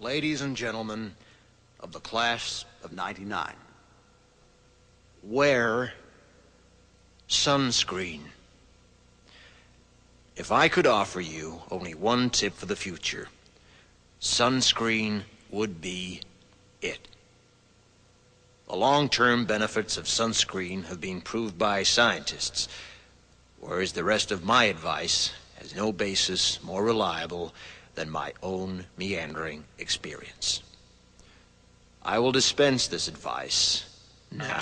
Ladies and gentlemen of the class of '99, wear sunscreen. If I could offer you only one tip for the future, sunscreen would be it. The long-term benefits of sunscreen have been proved by scientists, whereas the rest of my advice has no basis more reliable than my own meandering experience. I will dispense this advice now.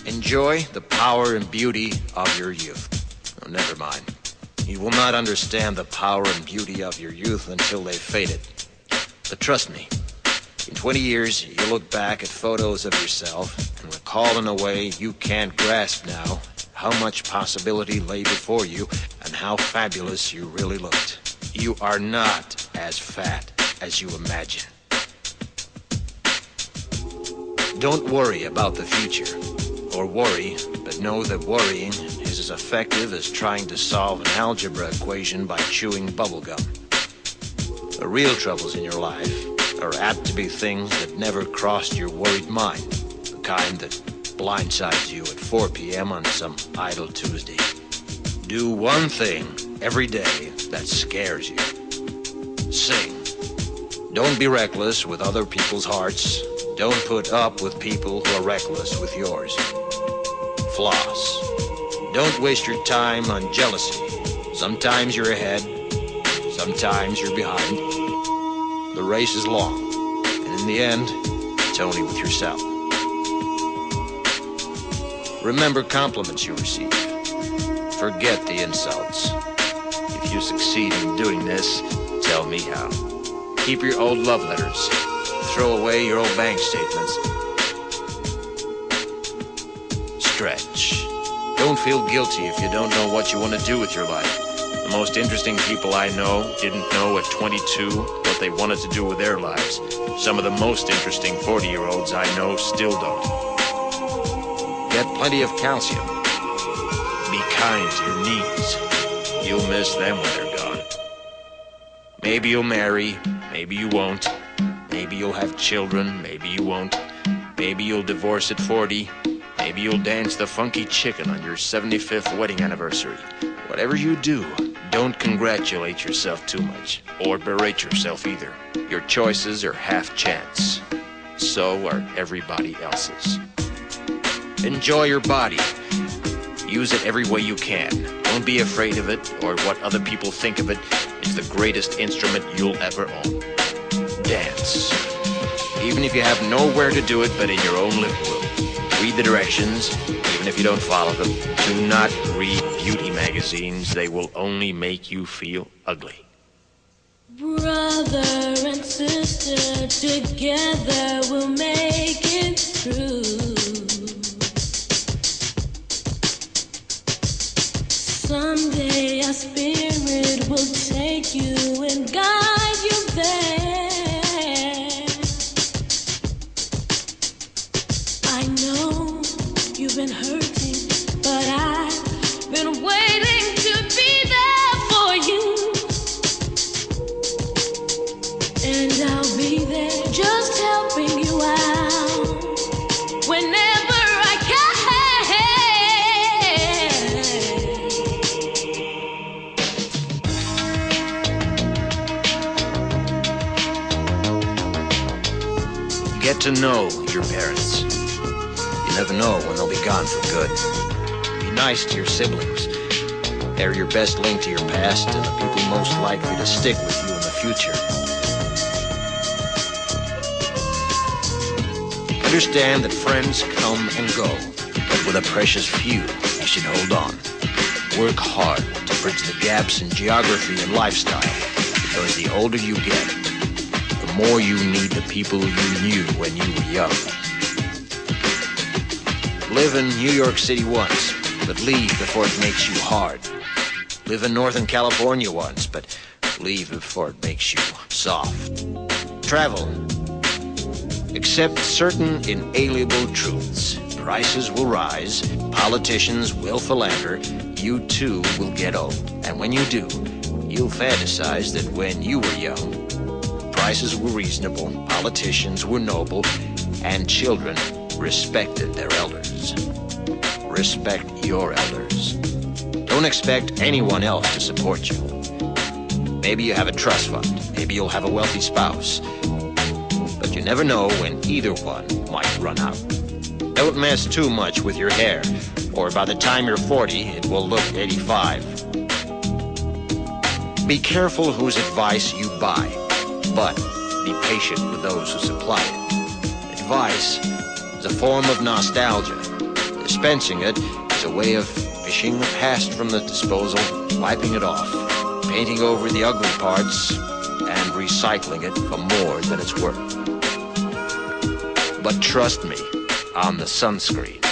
Enjoy the power and beauty of your youth. Oh, never mind. You will not understand the power and beauty of your youth until they've faded. But trust me, in 20 years, you'll look back at photos of yourself and recall in a way you can't grasp now how much possibility lay before you and how fabulous you really looked. You are not as fat as you imagine. Don't worry about the future, or worry, but know that worrying is as effective as trying to solve an algebra equation by chewing bubblegum. The real troubles in your life are apt to be things that never crossed your worried mind, the kind that blindsides you at 4 p.m. on some idle Tuesday. Do one thing every day that scares you. Sing. Don't be reckless with other people's hearts. Don't put up with people who are reckless with yours. Floss. Don't waste your time on jealousy. Sometimes you're ahead, sometimes you're behind. The race is long, and in the end, it's only with yourself. Remember compliments you receive. Forget the insults. If you succeed in doing this, tell me how. Keep your old love letters. Throw away your old bank statements. Stretch. Don't feel guilty if you don't know what you want to do with your life. The most interesting people I know didn't know at 22 what they wanted to do with their lives. Some of the most interesting 40-year-olds I know still don't. Get plenty of calcium. Be kind to your knees. You'll miss them when they're gone. Maybe you'll marry, maybe you won't. Maybe you'll have children, maybe you won't. Maybe you'll divorce at 40. Maybe you'll dance the funky chicken on your 75th wedding anniversary. Whatever you do, don't congratulate yourself too much, or berate yourself either. Your choices are half chance. So are everybody else's. Enjoy your body. Use it every way you can. Don't be afraid of it or what other people think of it. It's the greatest instrument you'll ever own. Dance. Even if you have nowhere to do it but in your own living room. Read the directions, even if you don't follow them. Do not read beauty magazines. They will only make you feel ugly. Brother and sister, together we'll make it through. Someday our spirit will take you and guide you there. I know you've been hurting, but I've been waiting to be there for you. And I'll be there just helping you out whenever I can. Get to know your parents. You never know when they'll be gone for good. Be nice to your siblings. They're your best link to your past and the people most likely to stick with you in the future. Understand that friends come and go, but with a precious few, you should hold on. Work hard to bridge the gaps in geography and lifestyle, because the older you get, the more you need the people you knew when you were young. Live in New York City once, but leave before it makes you hard. Live in Northern California once, but leave before it makes you soft. Travel. Accept certain inalienable truths. Prices will rise, politicians will philander, you too will get old. And when you do, you'll fantasize that when you were young, prices were reasonable, politicians were noble, and children respected their elders. Respect your elders. Don't expect anyone else to support you. Maybe you have a trust fund, maybe you'll have a wealthy spouse, but you never know when either one might run out. Don't mess too much with your hair, or by the time you're 40, it will look 85. Be careful whose advice you buy, but be patient with those who supply it. Advice is a form of nostalgia. Dispensing it is a way of fishing the past from the disposal, wiping it off, painting over the ugly parts, and recycling it for more than it's worth. But trust me on the sunscreen.